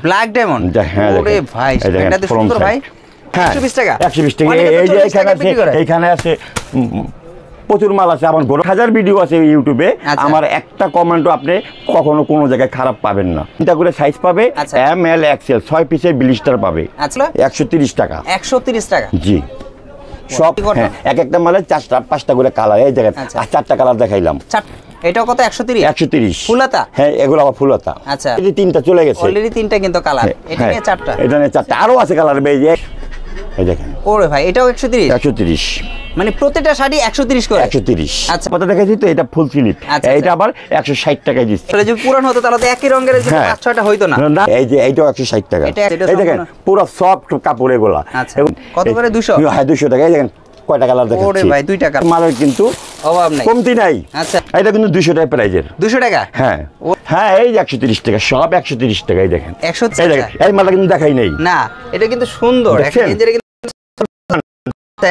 Black diamond. ওরে ভাই এটা তো সুন্দর ভাই। হ্যাঁ 120 টাকা 120 টাকা। এই যে এখানে আছে প্রচুর মাল আছে। আমার 1000 ভিডিও আছে ইউটিউবে। আমার একটা কমেন্টও আপনি কখনো কোনো জায়গায় খারাপ পাবেন না। চিন্তা করে সাইজ পাবে এম এল এক্সেল 6 পিসের ব্লিস্টার পাবে। আচ্ছা 130 টাকা। 130 টাকা জি সব এক একটা মালের 4টা 5টা করে কালার। এই জায়গায় 4টা কালার দেখাইলাম। এটাও কত 130? 130 ফুলাতা। হ্যাঁ এগুলো আবার ফুলাতা। আচ্ছা এই 3টা চলে গেছে অলরেডি 3টা কিন্তু কালার। এটা নিয়ে 4টা। এটা নিয়ে 4টা আরো আছে কালার। এই দেখেন ওরে ভাই এটাও 130। 130 মানে প্রত্যেকটা শাড়ি 130 করে। 130 আচ্ছা কত দেখাইছি তো। এটা ফুল স্লিপ। এটা আবার 160 টাকায় দিচ্ছি। তাহলে যদি পুরান হতো তাহলে তো একই রঙের যে 5-6টা হইতো না। এই যে এইটাও 160 টাকা। এই দেখেন পুরো সফট কাপড় এগুলা। আচ্ছা কত করে? 200? হ্যাঁ 200 টাকা। এই দেখেন কয়টা কালার দেখাচ্ছি। ওরে ভাই 2 টাকা মালের কিন্তু অভাব নাই, কমতি নাই। আচ্ছা এটা কিন্তু 200 টাকা প্রাইজের। 200 টাকা? হ্যাঁ হ্যাঁ এই 130 টাকা সব 130 টাকা। এই দেখেন 130 এই দেখেন এই মালটা কিন্তু দেখাই নাই না। এটা কিন্তু সুন্দর। এই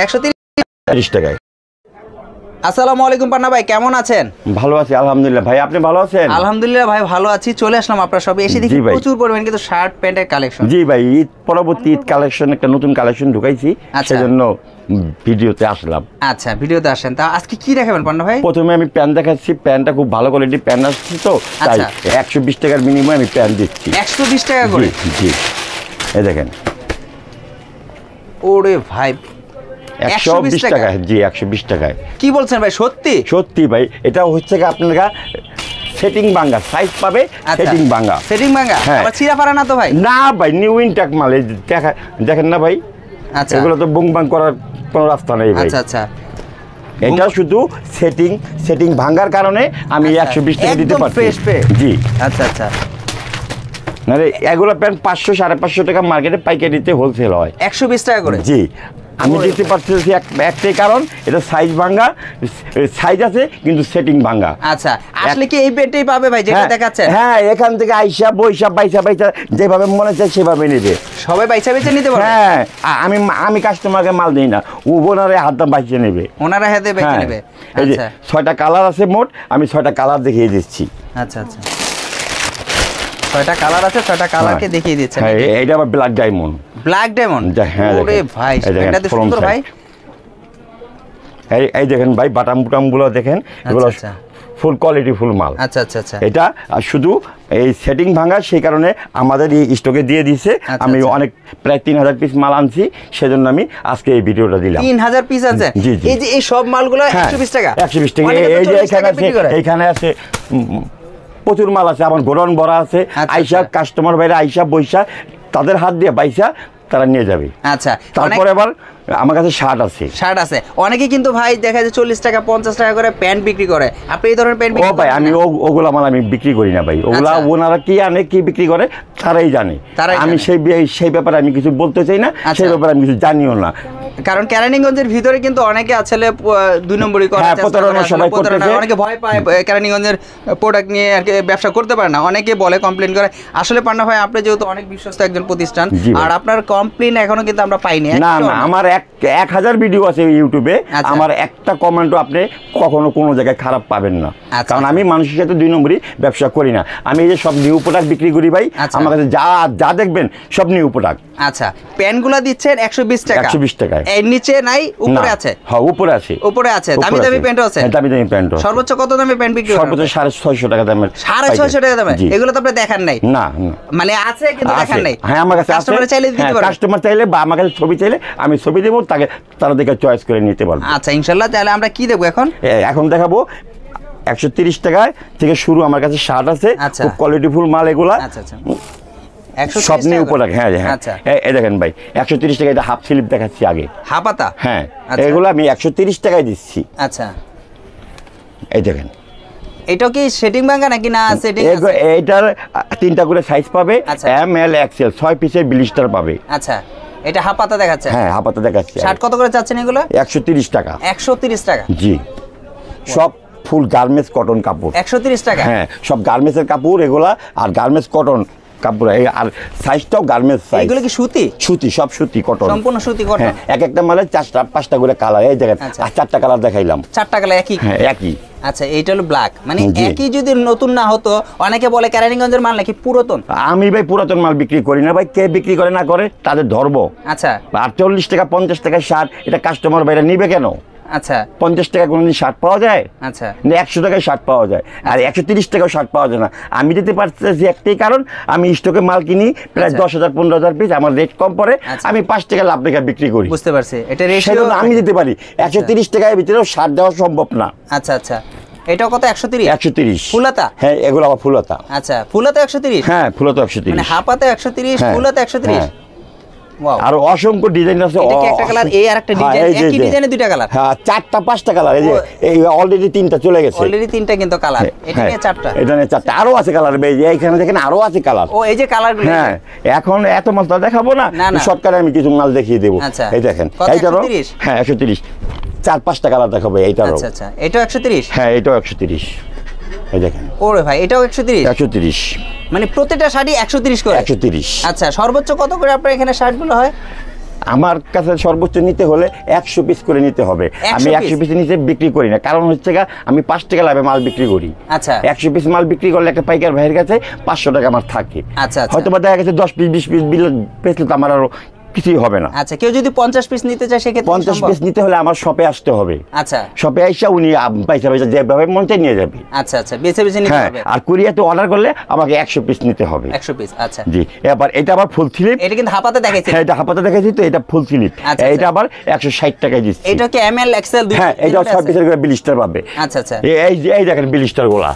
130 টাকায়। আসসালামু আলাইকুম পান্না ভাই, কেমন আছেন? ভালো আছি আলহামদুলিল্লাহ। ভাই আপনি ভালো আছেন? আলহামদুলিল্লাহ ভাই ভালো আছি। চলে আসলাম আপনার সবে। এসে দেখি প্রচুর পরিমাণ কিন্তু শার্ট প্যান্টের কালেকশন। জি ভাই ঈদ পরবর্তী ঈদ কালেকশন একটা নতুন কালেকশন ঢুকাইছি, সেজন্য ভিডিওতে আসলাম। আচ্ছা ভিডিওতে আসেন। তা আজকে কি দেখাবেন পান্না ভাই? প্রথমে আমি প্যান্ট দেখাচ্ছি। প্যান্টটা খুব ভালো কোয়ালিটির প্যান্ট আসছে তো তাই 120 টাকার বিনিময়ে আমি প্যান্ট দিচ্ছি। 120 টাকা করে? জি এই দেখেন। ওরে ভাই 120 টাকা। জি 120 টাকায়। কি বলছেন ভাই? সত্যি সত্যি ভাই। এটা হচ্ছে কি আপনারা সেটিং ভাঙা সাইজ পাবে। সেটিং ভাঙা। সেটিং ভাঙা আবার ছিঁড়া পারা না তো ভাই? না ভাই নিউ ইনটেক মাল। দেখেন না ভাই। আচ্ছা এগুলো তো বুং বাং করার কোনো রাস্তা নেই ভাই। আচ্ছা আচ্ছা এটা শুধু সেটিং ভাঙার কারণে আমি 120 টাকা দিতে পারছি। জি আচ্ছা আচ্ছা। মানে এগুলো প্যান্ট 500 550 টাকা মার্কেটে পাইকারিতে হোলসেল হয়। 120 টাকা করে? জি আমি দিতে পারছি একটাই কারণ এটা সাইজ ভাঙা। সাইজ আছে কিন্তু সেটিং ভাঙা। আচ্ছা আসলে কি এই পেটেই পাবে ভাই যেটা দেখাচ্ছেন? হ্যাঁ এখান থেকে আইসা বইসা বাইসা যেভাবে মনে চায় সেভাবে নেবে। সবাই বাইসা বেচে নিতে পারবে? হ্যাঁ আমি কাস্টমারকে মাল দিই না, ওনারে হাত দাম বাইসে নেবে। ওনারা হাতে বেচে নেবে। এই যে 6টা কালার আছে মোট, আমি 6টা কালার দেখিয়ে দিচ্ছি। আচ্ছা আচ্ছা 6টা কালার আছে, 6টা কালারকে দেখিয়ে দিচ্ছেন। হ্যাঁ এটা আবার ব্ল্যাক ডায়মন্ড। Black diamond? হ্যাঁ ওরে ভাই এটা তো সুন্দর ভাই। এই দেখেন ভাই বাটাম বুটামগুলো দেখেন, এগুলো ফুল কোয়ালিটি ফুল মাল। আচ্ছা আচ্ছা আচ্ছা। এটা শুধু এই সেটিং ভাঙা, সেই কারণে আমাদের এই স্টকে দিয়ে দিয়েছে। আমি অনেক প্রায় 3000 পিস মাল আনছি, সেজন্য আমি আজকে এই ভিডিওটা দিলাম। 3000 পিস আছে? এই যে এই সব মালগুলো 120 টাকা? 120 টাকা। এই যে এখানে আছে প্রচুর মাল আছে। আমার গোডাউন ভরা আছে। আইসা কাস্টমার বাইরে আইসা বইসা তাদের হাত দিয়ে বাইসা তারা নিয়ে যাবে। আচ্ছা তারপরে আবার আমার কাছে শার্ট আছে। শার্ট আছে অনেকে কিন্তু ভাই দেখা যায় 40 টাকা 50 টাকা করে প্যান্ট বিক্রি করে। আপনি এই ধরনের প্যান্ট বিক্রি? ও ভাই আমি ওগুলা মাল আমি বিক্রি করি না ভাই। ওগুলা ওনারা কি আনে কি বিক্রি করে তারাই জানে। আমি সেই ব্যাপারে আমি কিছু বলতে চাই না, সেই ব্যাপারে আমি কিছু জানিও না। কারণ কেরানীগঞ্জের ভিতরে কিন্তু অনেকে আসলে 2 নম্বরই করে। অনেকে ভয় পায় কেরানীগঞ্জের প্রোডাক্ট নিয়ে আর কি ব্যবসা করতে পারে না, অনেকে বলে কমপ্লেন করে। আসলে পান্না ভাই আপনি যেহেতু অনেক বিশ্বস্ত একজন প্রতিষ্ঠান, আর আপনার কমপ্লেন এখনো কিন্তু আমরা পাইনি। না না আমার 1000 ভিডিও আছে ইউটিউবে। আমার একটা কমেন্টও আপনি কখনো কোনো জায়গায় খারাপ পাবেন না, কারণ আমি মানুষের সাথে 2 নম্বরই ব্যবসা করি না। আমি এই যে সব নিউ প্রোডাক্ট বিক্রি করি ভাই। আমার কাছে যা দেখবেন সব নিউ প্রোডাক্ট। আচ্ছা প্যান্টগুলো দিচ্ছেন 120 টাকা? 120 টাকায়। এর নিচে নাই? উপরে আছে? হ্যাঁ উপরে আছে। উপরে আছে। দামি দামি প্যান্টও আছে? দামি দামি প্যান্ট। সর্বোচ্চ কত দামে প্যান্ট বিক্রি করেন? সর্বোচ্চ 650 টাকা দামের। 650 টাকা দামে? এগুলো তো আপনি দেখান নাই? না মানে আছে কিন্তু দেখান নাই? হ্যাঁ আমার কাছে আছে। কাস্টমার চাইলে দিতে পারবে? কাস্টমার চাইলে বা আমার কাছে ছবি চাইলে আমি ছবি দেব, তারা দেখে চয়েস করে নিতে পারবে। আচ্ছা ইনশাআল্লাহ। তাহলে আমরা কি দেব এখন? এখন দেখাবো 130 টাকা থেকে শুরু। আমার কাছে শার্ট আছে খুব কোয়ালিটিফুল মাল এগুলা। আচ্ছা আচ্ছা সব নিয়ে উপরে। হ্যাঁ হ্যাঁ এই দেখেন ভাই 130 টাকা। এটা হাফ স্লিপ দেখাচ্ছি আগে। হাফাতা? হ্যাঁ এগুলো আমি 130 টাকায় দিচ্ছি। আচ্ছা এই দেখেন। এটা কি সেটিং ভাঙা নাকি না? সেটিং আছে? এইটার 3টা করে সাইজ পাবে। এম এল এক্সেল 6 পিসের ব্লিস্টার পাবে। আচ্ছা এটা হাফাতা দেখাচ্ছে? হ্যাঁ হাফাতা দেখাচ্ছে। শার্ট কত করে চাচ্ছেন এগুলো? 130 টাকা। 130 টাকা? জি সব ফুল গার্মেন্টস কটন কাপড়। 130 টাকা? হ্যাঁ সব গার্মেন্টসের কাপড় এগুলা, আর গার্মেন্টস কটন কাপড়। আর সাইজটাও গার্মেন্টস সাইজ। এগুলো কি সুতি? সুতি, সব সুতি কটন, সম্পূর্ণ সুতি কটন। এক একটা মালের 4টা 5টা করে কালার। এই দেখেন 4টা কালার দেখাইলাম। 4টা কালার একই? হ্যাঁ একই। আচ্ছা, এইটা হলো ব্ল্যাক, মানে একই যদি নতুন না হতো, অনেকে বলে কেরানীগঞ্জের মাল নাকি পুরাতন। আমি ভাই পুরাতন মাল বিক্রি করি না ভাই, কে বিক্রি করে না করে তাদের ধরব। আচ্ছা, আর 40 টাকা 50 টাকা শার্ট, এটা কাস্টমার ভাইরা নিবে কেন? আচ্ছা, 50 টাকা কোনোদিন শার্ট পাওয়া যায়? আচ্ছা, 100 টাকায় শার্ট পাওয়া যায়, আর 130 টাকাও শার্ট পাওয়া যায় না। আমি দিতে পারতেছি একটাই কারণ, আমি স্টকে মাল কিনি প্রায় 10,000 15,000 পিস, আমার রেট কম পড়ে, আমি 5 টাকা লাভ রেখে বিক্রি করি। বুঝতে পারছি, এটা রেশিও আমি দিতে পারি। 130 টাকার ভিতরেও শার্ট দেওয়া সম্ভব না। আচ্ছা আচ্ছা, এটাও কত? 130? 130 ফুলাতা? হ্যাঁ, এগুলো আবার ফুলাতা। আচ্ছা, ফুলাতা 130? হ্যাঁ, ফুলাতা 130, মানে হাফাতে 130, ফুলাতা 130। আর অসংখ্য ডিজাইন আছে। এটা কি একটা কালার, এই আরেকটা ডিজাইন, একই ডিজাইনে দুইটা কালার? হ্যাঁ, 4টা 5টা কালার। এই যে এই অলরেডি 3টা চলে গেছে, অলরেডি 3টা কিন্তু কালার। এটা নিয়ে 4টা, এটা নিয়ে 4টা, আরো আছে কালার। এই যে এইখানে দেখেন আরো আছে কালার। ও, এই যে কালারগুলো। হ্যাঁ, এখন এত মাল তো দেখাবো না, শর্টকাটে আমি কিছু মাল দেখিয়ে দেবো। এই দেখেন, এইটারও হ্যাঁ 130, 4-5টা কালার দেখাবো এইটারও। আচ্ছা আচ্ছা, এটাও 130? হ্যাঁ, এটাও 130। এই দেখেন, ওরে ভাই, এটাও 130? 130, মানে প্রতিটা শাড়ি 130 করে? 130। আচ্ছা, সর্বোচ্চ কত করে আপনার এখানে শার্টগুলো হয়? আমার কাছে সর্বোচ্চ নিতে হলে 100 পিস করে নিতে হবে। আমি 100 পিস নিচে বিক্রি করি না, কারণ হচ্ছে আমি 5 টাকা লাভে মাল বিক্রি করি। আচ্ছা, 100 পিস মাল বিক্রি করলে একটা পাইকার ভাইয়ের কাছে 500 টাকা আমার থাকে। আচ্ছা, হয়তো বা দেখা গেছে 10 পিস 20 পিস বিল বেচলে তো আমার আরো কিছুই হবে না। আচ্ছা, কেউ যদি 50 পিস নিতে চায় সেক্ষেত্রে 50 পিস নিতে হলে আমার শপে আসতে হবে। আচ্ছা, শপে আইসা উনি পয়সা যেভাবে মন চাই নিয়ে যাবে। আচ্ছা আচ্ছা, বেছে বেছে নিতে হবে। আর কুরিয়াতে অর্ডার করলে আমাকে 100 পিস নিতে হবে। 100 পিস, আচ্ছা জি। এবার এটা আবার ফুল স্লিপ, এটা কিন্তু হাফাতে দেখাইছি। হ্যাঁ, এটা হাফাতে দেখাইছি, তো এটা ফুল স্লিপ। এটা আবার 160 টাকায় দিচ্ছি। এটা কি এমএল এক্সেল দুই? হ্যাঁ, এটা 6 পিসের করে ব্লিস্টার পাবে। আচ্ছা আচ্ছা, এই দেখেন ব্লিস্টার গুলা।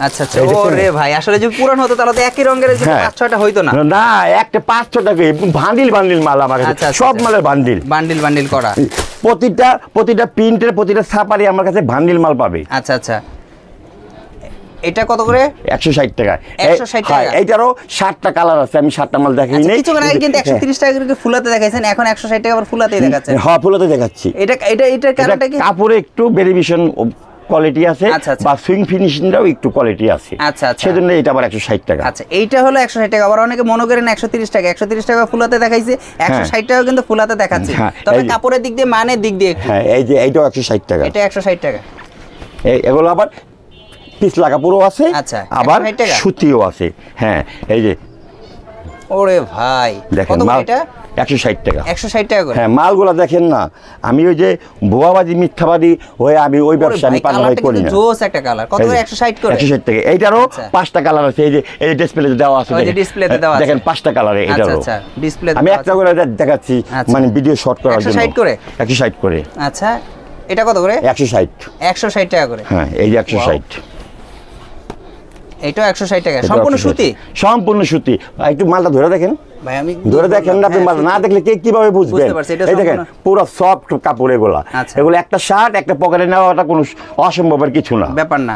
আচ্ছা আচ্ছা, ওরে ভাই, আসলে যদি পুরান হতো তাহলে তো একই রঙের 5-6টা হইতো না। না, একটা 5-6 টাকা বান্ডিল বান্ডিল মাল আমার কাছে, সব মালের বান্ডিল বান্ডিল বান্ডিল করা। প্রতিটা প্রিন্টের প্রতিটা ছাপারি আমার কাছে বান্ডিল মাল পাবে। আচ্ছা আচ্ছা, এটা কত করে? 160 টাকা। 160 টাকা। এইটারও 7টা কালার আছে, আমি 7টা মাল দেখাই নাই। কিছু মানে কিন্তু 130 টাকা করে ফুলাতে দেখাইছেন, এখন 160 টাকা আবার ফুলাতেই দেখাচ্ছেন। হ্যাঁ, ফুলাতে দেখাচ্ছি। এটার কারণটা কি? কাপড়ে একটু ভেরিয়েশন কোয়ালিটি আছে, বা সুইং ফিনিশিংটাও একটু কোয়ালিটি আছে। আচ্ছা আচ্ছা, সেজন্য এটা আবার 160 টাকা। আচ্ছা, এইটা হলো 160 টাকা। আবার অনেকে মনে করেন 130 টাকা। 130 টাকা ফুলাতে দেখাইছে, 160 টাকা কিন্তু ফুলাতে দেখাচ্ছে। তবে কাপড়ের দিক দিয়ে, মানের দিক দিয়ে, হ্যাঁ, এই যে এইটাও 160 টাকা। এটা 160 টাকা। এগুলো আবার পিস লাগা পুরো আছে, আবার সুতিও আছে। হ্যাঁ, এই যে ওরে ভাই, দেখেন এটা 160 টাকা। 160 টাকা করে। হ্যাঁ, মালগুলা দেখেন না, আমি ওই যে ভুয়াবাজি মিথ্যাবাদী হয়ে আমি ওই ব্যবসা আমি পারনাই করি না। জোস একটা কালার, কত করে? 160 করে। 160 টাকা। এইটারও 5টা কালার আছে, এই যে ডিসপ্লেতে দেওয়া আছে, ওই যে ডিসপ্লেতে দেওয়া আছে, দেখেন 5টা কালার। এটারও আচ্ছা, ডিসপ্লেতে আমি একটা করে দেখাচ্ছি, মানে ভিডিও শর্ট করার জন্য। 160 করে। 160 করে। আচ্ছা, এটা কত করে? 160। 160 টাকা করে। হ্যাঁ, এই যে 160। এইটাও 160 টাকা। সম্পূর্ণ সুতি? সম্পূর্ণ সুতি। একটু মালটা ধরে দেখেন ভাই, আমি ধরে দেখেন না, আপনি মাল না দেখলে কে কিভাবে বুঝবেন? এই দেখেন পুরো সফট কাপড় এগুলা। এগুলো একটা শার্ট একটা পকেটে নেওয়াটা কোনো অসম্ভবের কিছু না, ব্যাপার না।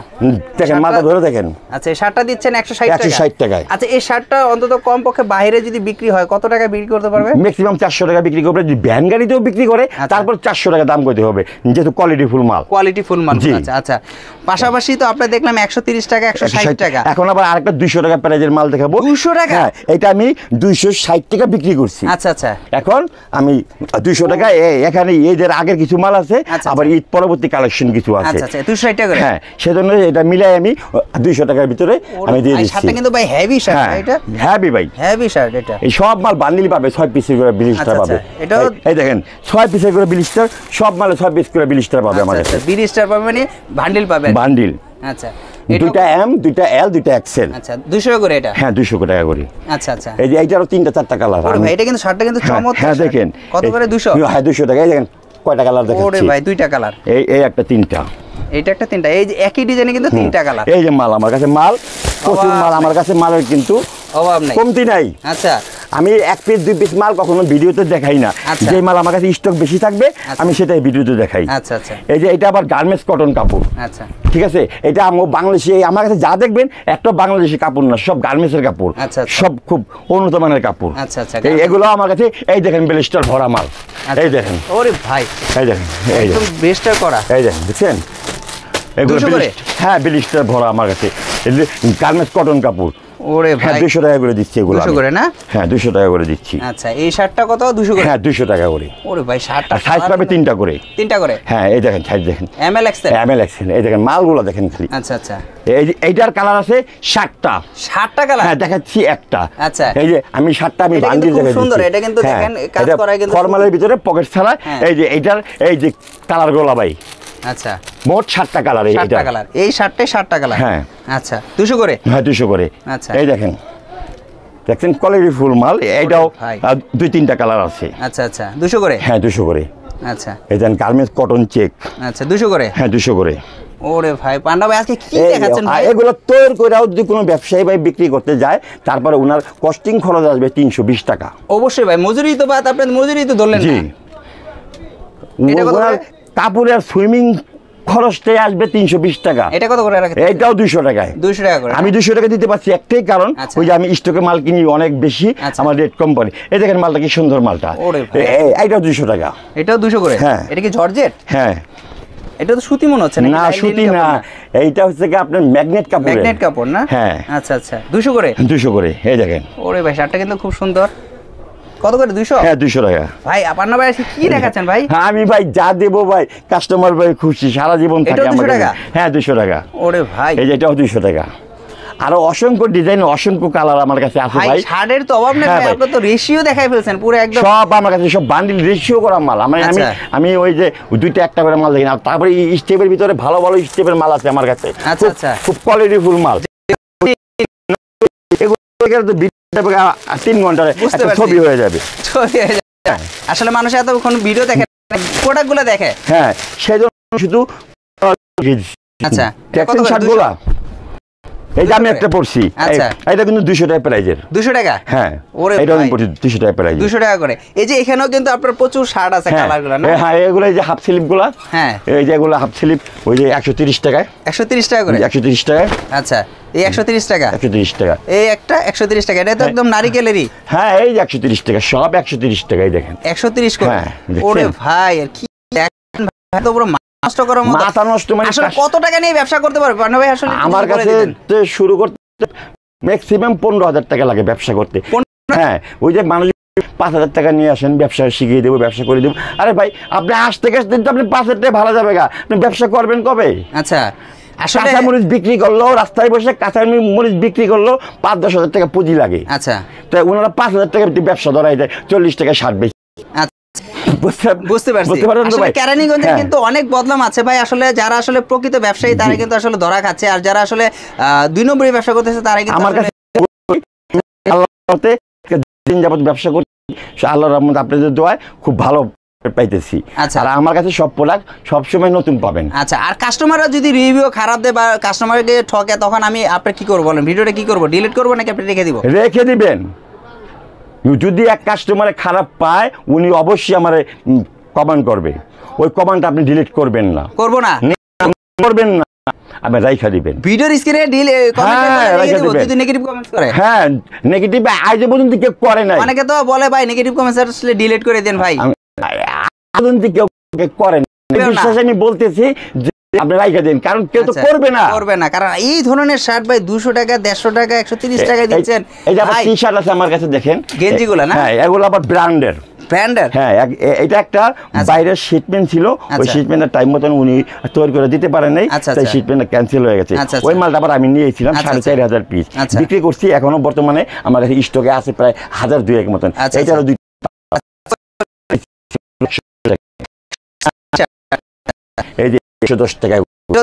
দেখেন মালটা ধরে দেখেন। আচ্ছা, এই শার্টটা দিচ্ছেন 160 টাকা। 160 টাকায়। আচ্ছা, এই শার্টটা অন্তত কম পক্ষে বাইরে যদি বিক্রি হয় কত টাকা বিক্রি করতে পারবে? ম্যাক্সিমাম 400 টাকা বিক্রি করবে। যদি ভ্যান গাড়িতেও বিক্রি করে তারপর 400 টাকা দাম করতে হবে, যেহেতু কোয়ালিটি ফুল মাল। কোয়ালিটি ফুল মাল। আচ্ছা আচ্ছা, পাশাপাশি তো আমরা দেখলাম 130 টাকা, 160 টাকা। এখন আবার আরেকটা 200 টাকা প্রাইজের মাল দেখাবো। 200 টাকা? হ্যাঁ, এটা আমি 260 টাকা বিক্রি করছি। আচ্ছা আচ্ছা, এখন আমি 200 টাকা। এখানে এদের আগের কিছু মাল আছে, আবার ঈদ পরবর্তী কালেকশন কিছু আছে। আচ্ছা আচ্ছা, 260 টাকা করে। হ্যাঁ, সেজন্য এটা মিলাই আমি 200 টাকার ভিতরে আমি দিয়ে দিচ্ছি। শার্টটা কিন্তু ভাই হেভি শার্ট। এটা হেভি ভাই, হেভি শার্ট। এটা এই সব মাল বান্ডিল পাবে, 6 পিসের করে ব্লিস্টার পাবে। এটাও এই দেখেন 6 পিসের করে ব্লিস্টার, সব মালে 6 পিস করে ব্লিস্টার পাবে আমার কাছে। ব্লিস্টার পাবে মানে বান্ডিল পাবে, বান্ডিল। আচ্ছা, দুইটা এম, দুইটা এল, দুইটা এক্সেল। আচ্ছা, 200 টাকা করে এটা? হ্যাঁ, 200 টাকা করে। আচ্ছা আচ্ছা, এই যে এইটারও 3টা-4টা কালার। ওরে ভাই, এটা কিন্তু শার্টটা কিন্তু চমৎকার। হ্যাঁ, দেখেন কত করে? 200? হ্যাঁ, 200 টাকা। এই দেখেন কয়টা কালার দেখাচ্ছি। ওরে ভাই, 2টা কালার। এই একটা 3টা, এইটা একটা 3টা। এই যে একই ডিজাইনে কিন্তু 3টা কালার। এই যে মাল আমার কাছে, মাল প্রচুর মাল আমার কাছে, মালের কিন্তু অভাব নাই, কমতি নাই। আচ্ছা, আমি 1 পিস 2 পিস মাল কখনো ভিডিওতে দেখাই না। যে মাল আমার কাছে স্টক বেশি থাকবে আমি সেটাই ভিডিওতে দেখাই। আচ্ছা আচ্ছা, এই যে এটা আবার গার্মেন্টস কটন কাপড়। আচ্ছা, ঠিক আছে। এটা বাংলাদেশি, আমার কাছে যা দেখবেন একটা বাংলাদেশি কাপড় না, সব গার্মেন্টসের কাপড়। আচ্ছা, সব খুব উন্নত মানের কাপড়। আচ্ছা আচ্ছা, এগুলো আমার কাছে। এই দেখেন ব্লিস্টার ভরা মাল, এই দেখেন। ওরে ভাই, এই দেখেন, একদম ব্লিস্টার করা। এই দেখেন, দেখছেন এগুলো? হ্যাঁ, ব্লিস্টার ভরা আমার কাছে। গার্মেন্টস কটন কাপড়। ওরে ভাই 200 টাকা করে দিচ্ছি এগুলো 200 করে না? হ্যাঁ 200 টাকা করে দিচ্ছি। আচ্ছা এই শার্টটা কত 200 করে? হ্যাঁ 200 টাকা করে। ওরে ভাই শার্টটা সাইজ পাবে 3টা করে। 3টা করে? হ্যাঁ এই দেখেন সাইজ দেখেন এমএল এক্সেল। এমএল এক্সেল এই দেখেন মালগুলো দেখেন খালি। আচ্ছা আচ্ছা এই যে এইটার কালার আছে 7টা। 7টা কালার? হ্যাঁ দেখাচ্ছি একটা। আচ্ছা এই যে আমি 7টা আমি বান্ডিল দেখাচ্ছি। খুব সুন্দর এটা কিন্তু দেখেন কাজ করা কিন্তু ফরমালের ভিতরে পকেট ছাড়া। এই যে এইটার এই যে কালারগুলো ভাই। আচ্ছা মোট 7টা কালার। এই 7টা কালার এই শার্টটাই 7টা কালার। হ্যাঁ আচ্ছা 200 করে? হ্যাঁ 200 করে। আচ্ছা এই দেখেন দেখছেন কোয়ালিটি ফুল মাল। এইটাও 2-3টা কালার আছে। আচ্ছা আচ্ছা 200 করে? হ্যাঁ 200 করে। আচ্ছা এই দেখেন গার্মেন্টস কটন চেক। আচ্ছা 200 করে? হ্যাঁ 200 করে। ওরে ভাই পান্ডা ভাই আজকে কি দেখাচ্ছেন ভাই? এগুলো তৈরি করেও যদি কোনো ব্যবসায়ী ভাই বিক্রি করতে যায় তারপরে ওনার কস্টিং খরচ আসবে 320 টাকা। অবশ্যই ভাই মজুরি তো বাদ আপনার মজুরি তো ধরলেন জি। ওনার কাপড়ের সুইমিং খরচটাই আসবে 320 টাকা। এটা কত করে রাখেন? এটাও 200 টাকায়। 200 টাকা করে? আমি 200 টাকা দিতে পারছি একটাই কারণ ওই যে আমি স্টকে মাল কিনি অনেক বেশি আমার রেট কোম্পানি। এই দেখেন মালটা কি সুন্দর মালটা। এইটাও 200 টাকা। এটাও 200 করে? হ্যাঁ। এটা কি জর্জেট? হ্যাঁ। এটা তো সুতি মনে হচ্ছে না সুতি না এইটা হচ্ছে কি আপনার ম্যাগনেট কাপড়। ম্যাগনেট কাপড় না? হ্যাঁ। আচ্ছা আচ্ছা 200 করে? 200 করে। এই দেখেন ওরে ভাই শার্টটা কিন্তু খুব সুন্দর। কত করে? 200? হ্যাঁ 200 টাকা। ভাই পান্না ভাই কি দেখাচ্ছেন ভাই? আমি ভাই যা দেবো ভাই কাস্টমার ভাই খুশি সারা জীবন থাকে আমার। 200 টাকা? হ্যাঁ 200 টাকা। ওরে ভাই এই যে এটাও 200 টাকা। আরো অসংখ্য ডিজাইন অসংখ্য কালার আমার কাছে আছে ভাই। শার্টের তো অভাব নেই ভাই। আপনি তো রেশিও দেখাই ফেলছেন পুরো একদম সব আমার কাছে সব বান্ডিল রেশিও করা মাল। আমি ওই যে দুইটা একটা করে মাল দেখি না। তারপরে স্টেপের ভিতরে ভালো ভালো স্টেপের মাল আছে আমার কাছে। আচ্ছা আচ্ছা খুব কোয়ালিটি ফুল মাল। এগুলো তো 3 ঘন্টায় ছবি হয়ে যাবে। আসলে মানুষ এতক্ষণ ভিডিও দেখে প্রোডাক্টগুলো দেখে। হ্যাঁ সেজন্য শুধু আচ্ছা ট্যাক্সিং শার্টগুলো এই যে আমি একটা পড়ছি এটা কিন্তু 200 টাকা প্রাইজের। 200 টাকা? হ্যাঁ এটা আমি পড়ছি 200 টাকা প্রাইজ। 200 টাকা করে। এই যে এখানেও কিন্তু আপনার প্রচুর শার্ট আছে কালারগুলো না? হ্যাঁ এগুলো এই যে হাফ স্লিপগুলো। হ্যাঁ এই যে এগুলো হাফ স্লিপ ওই যে 130 টাকায়। 130 টাকা করে? 130 টাকায়। আচ্ছা এই 130 টাকা? 130 টাকা। এই একটা 130 টাকা। এটা তো একদম নারিকেলেরই। হ্যাঁ এই যে 130 টাকা সব 130 টাকায় দেখেন। 130 করে? ওরে ভাই আর কি ভাই তো পুরো নষ্ট করার মতো। মাথা নষ্ট মানে আসলে কত টাকা নিয়ে ব্যবসা করতে পারবে পান্না ভাই? আসলে আমার কাছে শুরু করতে ম্যাক্সিমাম 15,000 টাকা লাগে ব্যবসা করতে। হ্যাঁ ওই যে মানুষ 5,000 টাকা নিয়ে আসেন ব্যবসা শিখিয়ে দেবো ব্যবসা করে দেবো। আরে ভাই আপনি আসতে গেছেন তো আপনি 5,000 টাকা ভালো যাবে গা। আপনি ব্যবসা করবেন কবে? আচ্ছা আসলে কাঁচা মরিচ বিক্রি করলো রাস্তায় বসে কাঁচা মরিচ বিক্রি করলো 5-10 হাজার টাকা পুঁজি লাগে। আচ্ছা তাই ওনারা 5,000 টাকা ব্যবসা ধরাই দেয় 40 টাকা শার্ট বেশি। বুঝতে পারছি। আসলে কেরানীগঞ্জে কিন্তু অনেক বদনাম আছে ভাই। আসলে যারা আসলে প্রকৃত ব্যবসায়ী তারা কিন্তু আসলে ধরা খাচ্ছে, আর যারা আসলে 2 নম্বরই ব্যবসা করতেছে তারা কিন্তু আমার কাছে দিন যাবত ব্যবসা করছি আল্লাহর রহমতে আপনাদের দোয়ায় খুব ভালো পাইতেছি। আচ্ছা আর আমার কাছে সব প্রোডাক্ট সবসময় নতুন পাবেন। আচ্ছা আর কাস্টমাররা যদি রিভিউ খারাপ দেয় বা কাস্টমারকে ঠকে তখন আমি আপনি কি করব বলেন? ভিডিওটা কি করব? ডিলিট করব নাকি আপনি রেখে দিব? রেখে দিবেন। যদি এক কাস্টমারে খারাপ পায় উনি অবশ্যই আমার কমেন্ট করবে। ওই কমেন্টটা আপনি ডিলিট করবেন না। করব না? করবেন না আপনি রাইখা দিবেন। ভিডিওর স্ক্রিনে যদি নেগেটিভ কমেন্টস করে। হ্যাঁ নেগেটিভ আজ পর্যন্ত কেউ করে নাই। অনেকে তো বলে ভাই নেগেটিভ কমেন্টস আসলে ডিলিট করে দেন ভাই। আজ পর্যন্ত কেউ করে না। বিশ্বাস আমি বলতেছি যে আপনি রাইখা দেন কারণ কেউ তো করবে না কারণ এই ধরনের শার্ট ভাই 200 টাকা 150 টাকা 130 টাকা দিচ্ছেন। এই যে আবার টি-শার্ট আছে আমার কাছে দেখেন গেঞ্জিগুলো না? হ্যাঁ এগুলো আবার ব্র্যান্ডের। হ্যাঁ এটা একটা বাইরের শিপমেন্ট ছিল। ওই শিপমেন্টের টাইম মতন উনি তৈরি করে দিতে পারেন নাই, তাই শিপমেন্টটা ক্যান্সেল হয়ে গেছে। ওই মালটা আবার আমি নিয়েছিলাম 4,500 পিস বিক্রি করছি। এখনো বর্তমানে আমার কাছে স্টকে আছে প্রায় 1,002 মতন। এইটারও এই যে 110 টাকা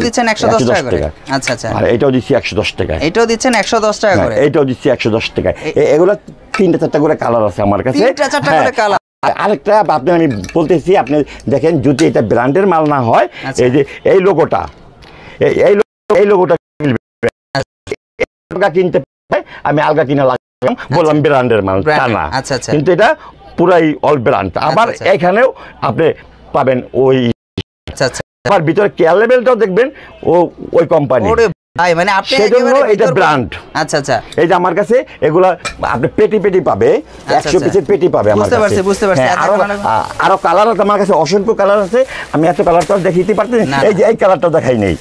দিচ্ছেন 110 টাকা করে। আচ্ছা আচ্ছা আর এটাও দিচ্ছি 110 টাকা। এটাও দিচ্ছেন 110 টাকা করে। এটাও দিচ্ছি 110 টাকা। এগুলো 3-4টা করে কালার আছে আমার কাছে। 3-4টা করে কালার। আরেকটা আপনি আমি বলতেছি আপনি দেখেন যদি এটা ব্র্যান্ডের মাল না হয় এই যে এই লোগোটা এই লোগোটা কিনতে আমি আলগা কিনা লাগলাম বললাম ব্র্যান্ডের মাল তা না। কিন্তু এটা পুরাই অল ব্র্যান্ড। আবার এখানেও আপনি পাবেন ওই আবার ভিতরে কেয়ার লেভেলটাও দেখবেন ওই কোম্পানি। ভাই মানে আপনি সেজন্য এটা ব্র্যান্ড। আচ্ছা আচ্ছা এই যে আমার কাছে এগুলা আপনি পেটি পাবে 100 পিসের পেটি পাবে আমার কাছে। বুঝতে পারছি। আরো কালার আছে আমার কাছে অসংখ্য কালার আছে। আমি এত কালার তো দেখাইতে পারতেছি। এই যে এই কালারটা দেখাই নেই।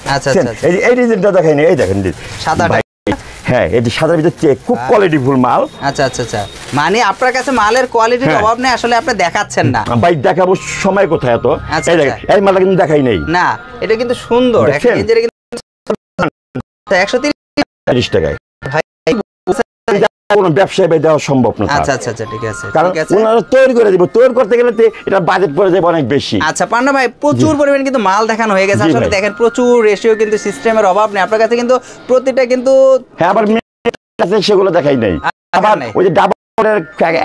এই যে এই ডিজাইনটা দেখাই নেই। এই দেখেন সাদা। হ্যাঁ এই যে সাদার ভিতরে চেক, খুব কোয়ালিটিফুল মাল। আচ্ছা আচ্ছা আচ্ছা, মানে আপনার কাছে মালের কোয়ালিটির অভাব নেই, আসলে আপনি দেখাচ্ছেন না। ভাই দেখাবো সময় কোথায় এত, এই দেখেন এই মালটা কিন্তু দেখাই নেই না, এটা কিন্তু সুন্দর, একটা গেঞ্জির কিন্তু 130 টাকায় কোনো ব্যবসায় দেওয়া সম্ভব না। আচ্ছা আচ্ছা আচ্ছা, ঠিক আছে, কারণ ওনারা তৈরি করে দিব, তৈরি করতে গেলে এটা বাজেট পড়ে যাবে অনেক বেশি। আচ্ছা পান্না ভাই, প্রচুর পরিমাণ কিন্তু মাল দেখানো হয়ে গেছে, আসলে দেখেন প্রচুর রেশিও, কিন্তু সিস্টেমের অভাব নেই আপনার কাছে, কিন্তু প্রতিটা কিন্তু হ্যাঁ আবার সেগুলো দেখাই নাই, আবার ওই যে ডাবলের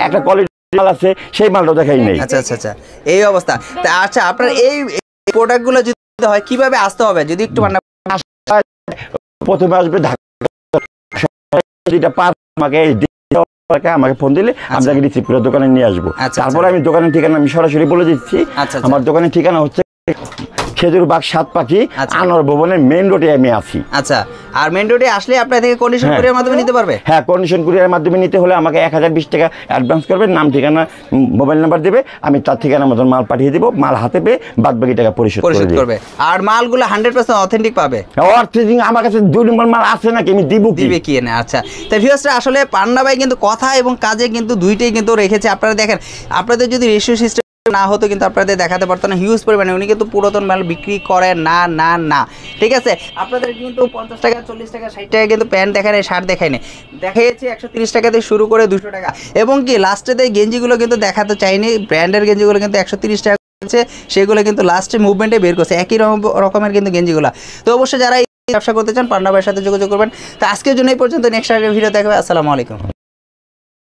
একটা কোয়ালিটি মাল আছে সেই মালটাও দেখাই নাই। আচ্ছা আচ্ছা আচ্ছা, এই অবস্থা। আচ্ছা আপনার এই প্রোডাক্টগুলো যদি হয় কিভাবে আসতে হবে যদি একটু পান্না? প্রথমে আসবে ঢাকা, আমাকে ফোন দিলে আপনাকে রিসিভ করে দোকানে নিয়ে আসবো। তারপরে আমি দোকানের ঠিকানা আমি সরাসরি বলে দিচ্ছি। আমার দোকানের ঠিকানা হচ্ছে খেজুরবাগ সাত পাখি আনোয়ার ভবনের মেইন রোডে আমি আছি। আচ্ছা, আর মেইন রোডে আসলে আপনার থেকে কন্ডিশন কুরিয়ার মাধ্যমে নিতে পারবে? হ্যাঁ, কন্ডিশন কুরিয়ারের মাধ্যমে নিতে হলে আমাকে 1020 টাকা অ্যাডভান্স করবেন, নাম ঠিকানা মোবাইল নাম্বার দেবে, আমি তার ঠিকানা মতন মাল পাঠিয়ে দিব, মাল হাতে পেয়ে বাদ বাকি টাকা পরিশোধ করবে। আর মালগুলো 100% অথেন্টিক পাবে? অথেন্টিক, আমার কাছে 2 নম্বর মাল আছে নাকি, আমি দিব কি না। আচ্ছা, তাই ভিউয়ার্সরা আসলে পান্না ভাই কিন্তু কথা এবং কাজে কিন্তু দুইটাই কিন্তু রেখেছে। আপনারা দেখেন, আপনাদের যদি রেশিও সিস্টেম না হতো কিন্তু আপনাদের দেখাতে পারতো না হিউজ পরিমাণে, উনি কিন্তু পুরাতন মাল বিক্রি করে না না না, ঠিক আছে? আপনাদের কিন্তু 50 টাকা 40 টাকা 60 টাকা কিন্তু প্যান্ট দেখায় না, শার্ট দেখায় না, দেখিয়েছে 130 টাকা থেকে শুরু করে 200 টাকা, এবং কি লাস্টে গেঞ্জিগুলো কিন্তু দেখাতে চাইনি, ব্র্যান্ডের গেঞ্জিগুলো কিন্তু 130 টাকা আছে, সেগুলো কিন্তু লাস্টে মুভমেন্টে বের করছে একই রকমের কিন্তু গেঞ্জিগুলো। তো অবশ্যই যারা ব্যবসা করতে চান পান্না ভাইয়ের সাথে যোগাযোগ করবেন। তো আজকের জন্য এই পর্যন্ত, নেক্সট ভিডিও দেখবে। আসসালামু আলাইকুম।